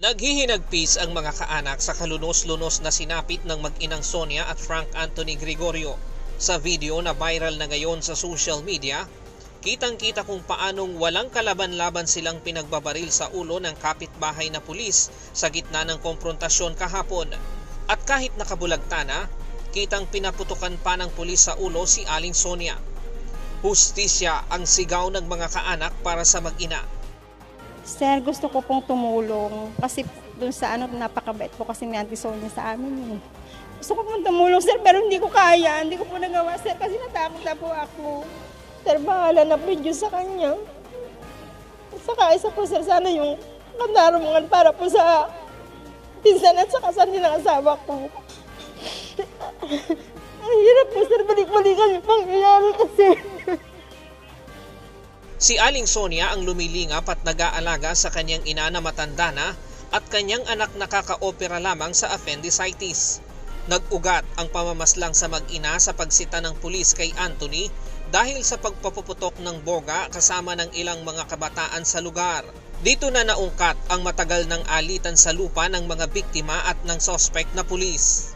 Naghihinagpis ang mga kaanak sa kalunos-lunos na sinapit ng mag-inang Sonia at Frank Anthony Gregorio. Sa video na viral na ngayon sa social media, kitang-kita kung paanong walang kalaban-laban silang pinagbabaril sa ulo ng kapitbahay na pulis sa gitna ng komprontasyon kahapon. At kahit nakabulagta na, kitang pinaputukan pa ng pulis sa ulo si Aling Sonia. Hustisya ang sigaw ng mga kaanak para sa mag-ina. Sir, gusto ko pong tumulong kasi dun sa napakabait po kasi ni Auntie Sonia sa amin. Gusto ko pong tumulong, sir, pero hindi ko kaya. Hindi ko po nagawa, sir, kasi natakot na po ako. Sir, bahala na po Diyos sa kanya. Saka isa po, sir, sana yung kandarungan para po sa pinsan at saka sa ng asawa ko. Ang hirap po, sir, balik-balikan yung pangyayari kasi. Si Aling Sonia ang lumilingap at nag-aalaga sa kanyang ina na matanda na at kanyang anak nakaka-opera lamang sa appendicitis. Nag-ugat ang pamamaslang sa mag-ina sa pagsita ng pulis kay Anthony dahil sa pagpapuputok ng boga kasama ng ilang mga kabataan sa lugar. Dito na naungkat ang matagal ng alitan sa lupa ng mga biktima at ng suspect na pulis.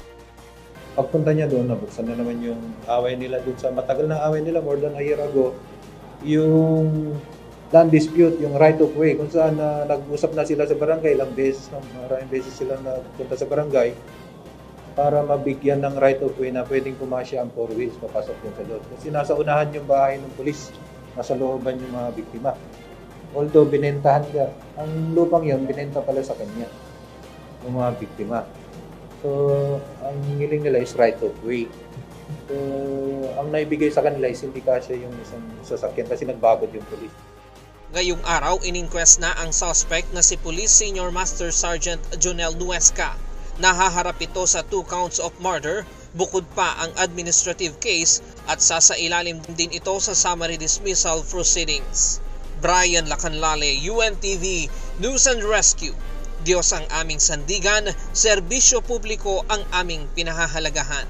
Pagpunta niya doon, nabuksan na naman yung away nila doon sa matagal na away nila more than a year ago. Yung land dispute, yung right of way, kung saan nag-usap na sila sa barangay, maraming beses sila nagpunta sa barangay para mabigyan ng right of way na pwedeng pumasya ang 4 wheels, papasok yun sa loob. Kasi nasa unahan yung bahay ng pulis, nasa looban yung mga biktima. Although binentahan niya, ang lupang yun, binenta pala sa kanya, yung mga biktima. So, ang hiling nila is right of way. So, ang naibigay sa kanila is hindi kasi yung isang sasakyan kasi nagbabad yung pulis. Ngayong araw, in-inquest na ang suspect na si Police Senior Master Sergeant Jonel Nuesca. Nahaharap ito sa 2 counts of murder, bukod pa ang administrative case at sasailalim din ito sa summary dismissal proceedings. Brian Lacanlale, UNTV, News and Rescue. Diyos ang aming sandigan, serbisyo publiko ang aming pinahahalagahan.